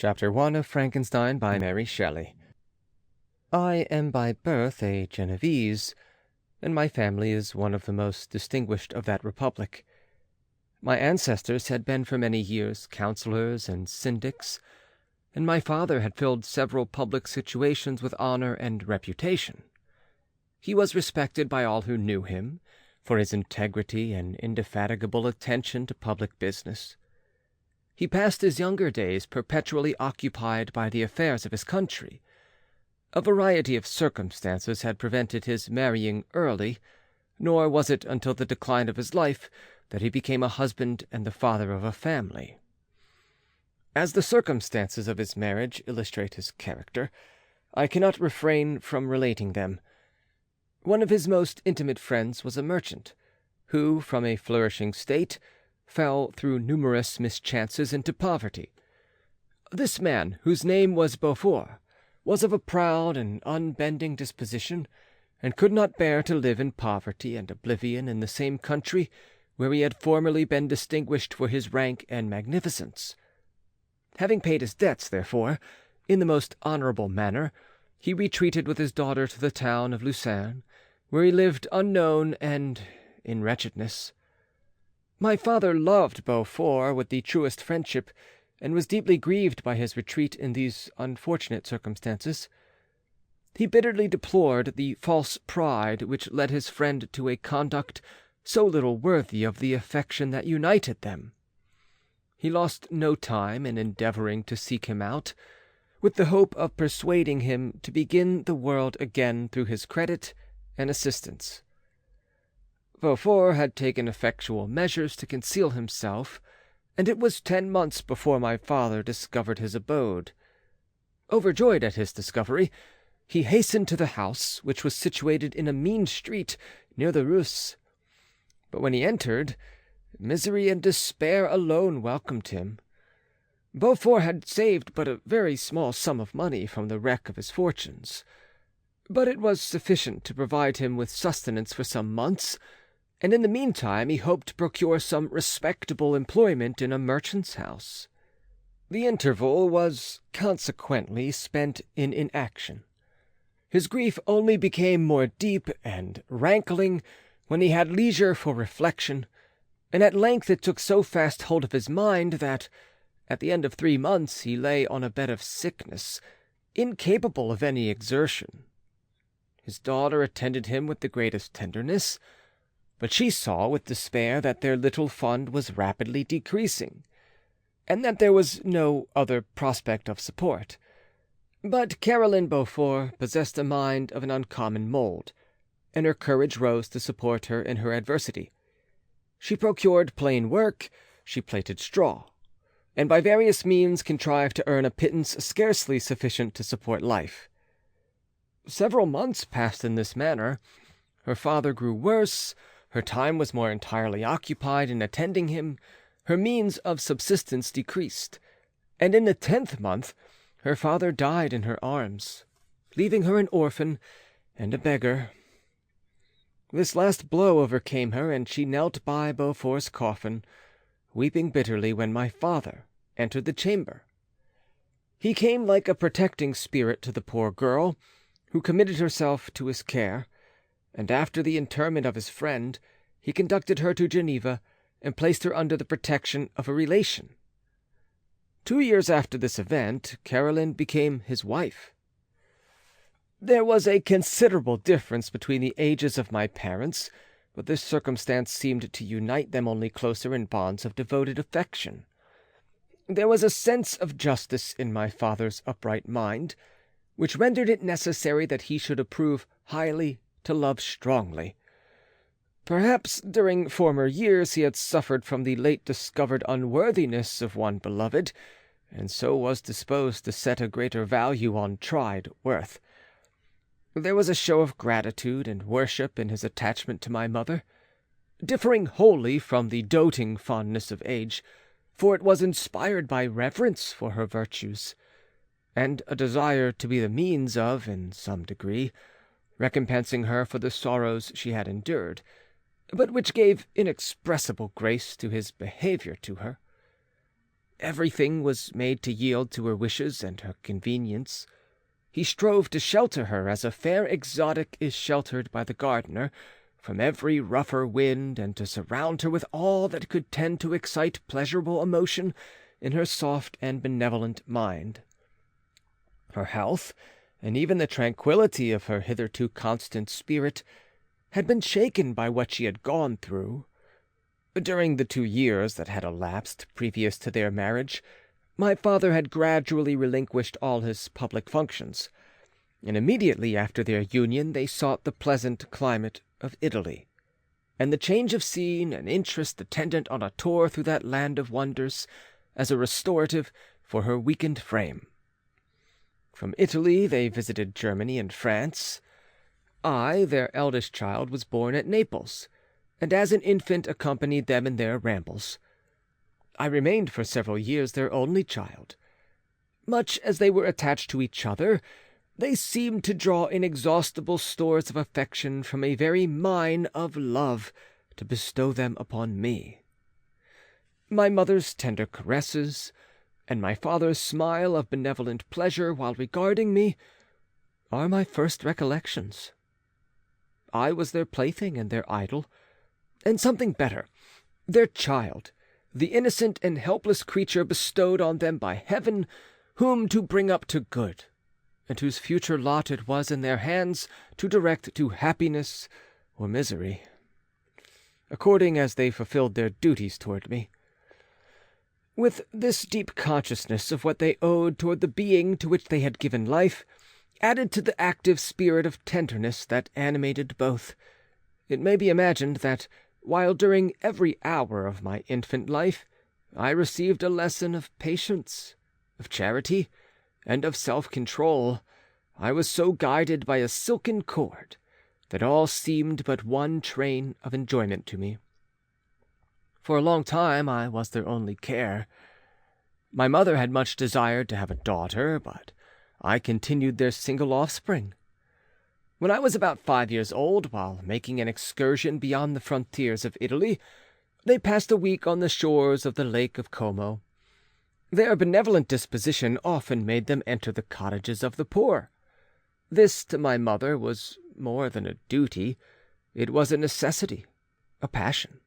Chapter 1 of Frankenstein by Mary Shelley. I am by birth a Genevese, and my family is one of the most distinguished of that republic. My ancestors had been for many years councillors and syndics, and my father had filled several public situations with honor and reputation. He was respected by all who knew him for his integrity and indefatigable attention to public business. He passed his younger days perpetually occupied by the affairs of his country. A variety of circumstances had prevented his marrying early, nor was it until the decline of his life that he became a husband and the father of a family. As the circumstances of his marriage illustrate his character, I cannot refrain from relating them. One of his most intimate friends was a merchant, who, from a flourishing state, fell through numerous mischances into poverty. This man, whose name was Beaufort, was of a proud and unbending disposition, and could not bear to live in poverty and oblivion in the same country where he had formerly been distinguished for his rank and magnificence. Having paid his debts, therefore, in the most honourable manner, he retreated with his daughter to the town of Lucerne, where he lived unknown and in wretchedness. My father loved Beaufort with the truest friendship, and was deeply grieved by his retreat in these unfortunate circumstances. He bitterly deplored the false pride which led his friend to a conduct so little worthy of the affection that united them. He lost no time in endeavouring to seek him out, with the hope of persuading him to begin the world again through his credit and assistance. Beaufort had taken effectual measures to conceal himself, and it was 10 months before my father discovered his abode. Overjoyed at his discovery, he hastened to the house, which was situated in a mean street near the Rus. But when he entered, misery and despair alone welcomed him. Beaufort had saved but a very small sum of money from the wreck of his fortunes, but it was sufficient to provide him with sustenance for some months, and in the meantime he hoped to procure some respectable employment in a merchant's house. The interval was consequently spent in inaction. His grief only became more deep and rankling when he had leisure for reflection, and at length it took so fast hold of his mind that, at the end of 3 months, he lay on a bed of sickness, incapable of any exertion. His daughter attended him with the greatest tenderness, but she saw with despair that their little fund was rapidly decreasing, and that there was no other prospect of support. But Caroline Beaufort possessed a mind of an uncommon mould, and her courage rose to support her in her adversity. She procured plain work, she plaited straw, and by various means contrived to earn a pittance scarcely sufficient to support life. Several months passed in this manner. Her father grew worse, her time was more entirely occupied in attending him, her means of subsistence decreased, and in the 10th month her father died in her arms, leaving her an orphan and a beggar. This last blow overcame her, and she knelt by Beaufort's coffin, weeping bitterly, when my father entered the chamber. He came like a protecting spirit to the poor girl, who committed herself to his care, and after the interment of his friend, he conducted her to Geneva and placed her under the protection of a relation. 2 years after this event, Caroline became his wife. There was a considerable difference between the ages of my parents, but this circumstance seemed to unite them only closer in bonds of devoted affection. There was a sense of justice in my father's upright mind, which rendered it necessary that he should approve highly to love strongly. Perhaps during former years he had suffered from the late discovered unworthiness of one beloved, and so was disposed to set a greater value on tried worth. There was a show of gratitude and worship in his attachment to my mother, differing wholly from the doting fondness of age, for it was inspired by reverence for her virtues, and a desire to be the means of, in some degree, recompensing her for the sorrows she had endured, but which gave inexpressible grace to his behaviour to her. everything was made to yield to her wishes and her convenience. He strove to shelter her as a fair exotic is sheltered by the gardener from every rougher wind, and to surround her with all that could tend to excite pleasurable emotion in her soft and benevolent mind. Her health, and even the tranquillity of her hitherto constant spirit, had been shaken by what she had gone through. During the 2 years that had elapsed previous to their marriage, my father had gradually relinquished all his public functions, and immediately after their union they sought the pleasant climate of Italy, and the change of scene and interest attendant on a tour through that land of wonders, as a restorative for her weakened frame. From Italy they visited Germany and France. I, their eldest child, was born at Naples, and as an infant accompanied them in their rambles. I remained for several years their only child. Much as they were attached to each other, they seemed to draw inexhaustible stores of affection from a very mine of love to bestow them upon me. My mother's tender caresses, and my father's smile of benevolent pleasure while regarding me, are my first recollections. I was their plaything and their idol, and something better, their child, the innocent and helpless creature bestowed on them by heaven, whom to bring up to good, and whose future lot it was in their hands to direct to happiness or misery, according as they fulfilled their duties toward me. With this deep consciousness of what they owed toward the being to which they had given life, added to the active spirit of tenderness that animated both, it may be imagined that, while during every hour of my infant life I received a lesson of patience, of charity, and of self-control, I was so guided by a silken cord that all seemed but one train of enjoyment to me. For a long time I was their only care. My mother had much desired to have a daughter, but I continued their single offspring. When I was about 5 years old, while making an excursion beyond the frontiers of Italy, they passed a week on the shores of the Lake of Como. Their benevolent disposition often made them enter the cottages of the poor. This, to my mother, was more than a duty, it was a necessity, a passion.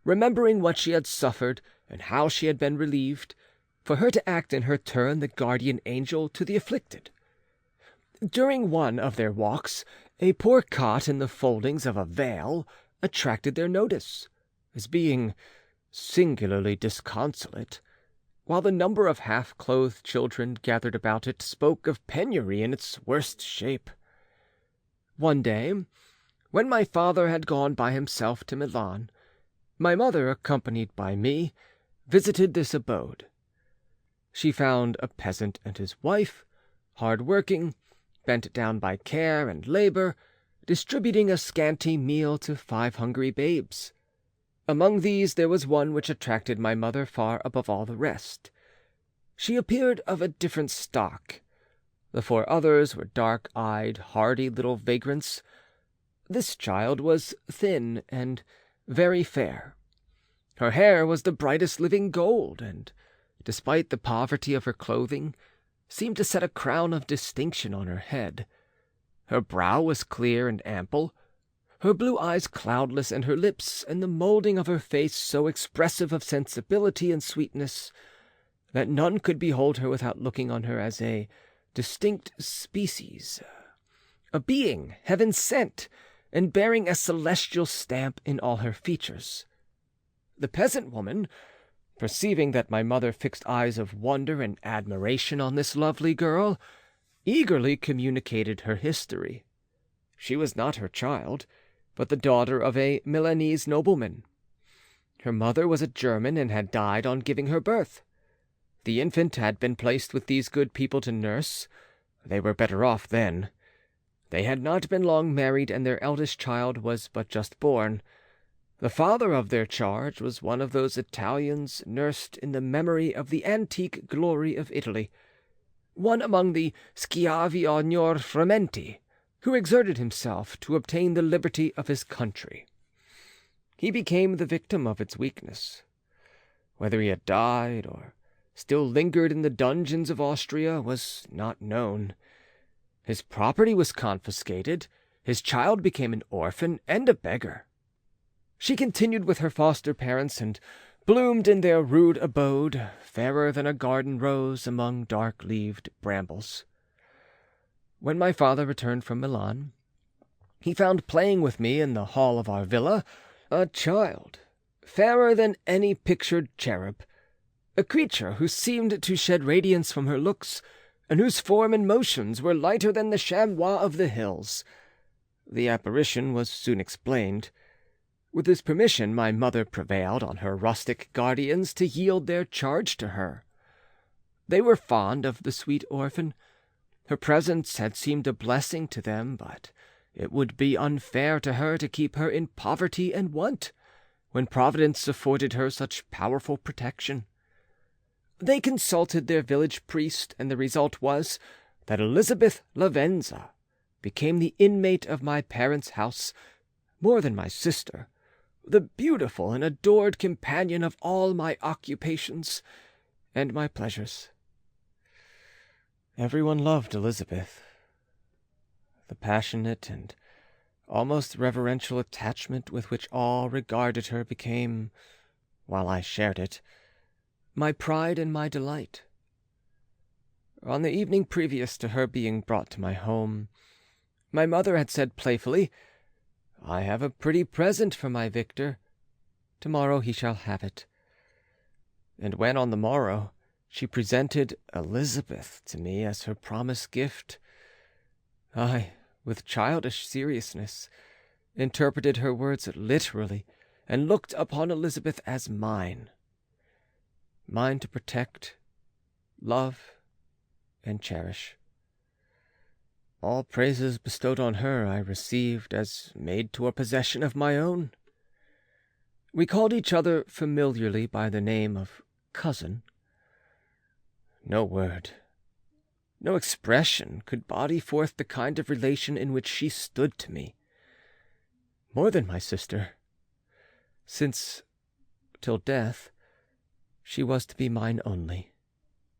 Remembering what she had suffered and how she had been relieved, for her to act in her turn the guardian angel to the afflicted. During one of their walks, a poor cot in the foldings of a veil attracted their notice, as being singularly disconsolate, while the number of half-clothed children gathered about it spoke of penury in its worst shape. One day, when my father had gone by himself to Milan, my mother, accompanied by me, visited this abode. She found a peasant and his wife, hard-working, bent down by care and labor, distributing a scanty meal to 5 hungry babes. Among these there was one which attracted my mother far above all the rest. She appeared of a different stock. The 4 others were dark-eyed, hardy little vagrants. This child was thin and very fair. Her hair was the brightest living gold, and, despite the poverty of her clothing, seemed to set a crown of distinction on her head. Her brow was clear and ample, her blue eyes cloudless, and her lips and the moulding of her face so expressive of sensibility and sweetness that none could behold her without looking on her as a distinct species, a being heaven-sent, and bearing a celestial stamp in all her features. The peasant woman, perceiving that my mother fixed eyes of wonder and admiration on this lovely girl, eagerly communicated her history. She was not her child, but the daughter of a Milanese nobleman. Her mother was a German and had died on giving her birth. The infant had been placed with these good people to nurse. They were better off then. They had not been long married, and their eldest child was but just born. The father of their charge was one of those Italians nursed in the memory of the antique glory of Italy, one among the schiavi ognor frementi, who exerted himself to obtain the liberty of his country. He became the victim of its weakness. Whether he had died, or still lingered in the dungeons of Austria was not known. His property was confiscated, his child became an orphan and a beggar. She continued with her foster parents and bloomed in their rude abode, fairer than a garden rose among dark-leaved brambles. When my father returned from Milan, he found playing with me in the hall of our villa a child, fairer than any pictured cherub, a creature who seemed to shed radiance from her looks, and whose form and motions were lighter than the chamois of the hills. The apparition was soon explained. With his permission, my mother prevailed on her rustic guardians to yield their charge to her. They were fond of the sweet orphan. Her presence had seemed a blessing to them, but it would be unfair to her to keep her in poverty and want, when Providence afforded her such powerful protection. They consulted their village priest, and the result was that Elizabeth Lavenza became the inmate of my parents' house, more than my sister, the beautiful and adored companion of all my occupations and my pleasures. Everyone loved Elizabeth. The passionate and almost reverential attachment with which all regarded her became, while I shared it, my pride and my delight. On the evening previous to her being brought to my home, my mother had said playfully, "I have a pretty present for my Victor. Tomorrow he shall have it." And when on the morrow she presented Elizabeth to me as her promised gift, I, with childish seriousness, interpreted her words literally and looked upon Elizabeth as mine to protect, love, and cherish. All praises bestowed on her I received as made to a possession of my own. We called each other familiarly by the name of cousin. No word, no expression could body forth the kind of relation in which she stood to me. More than my sister, since, till death, she was to be mine only.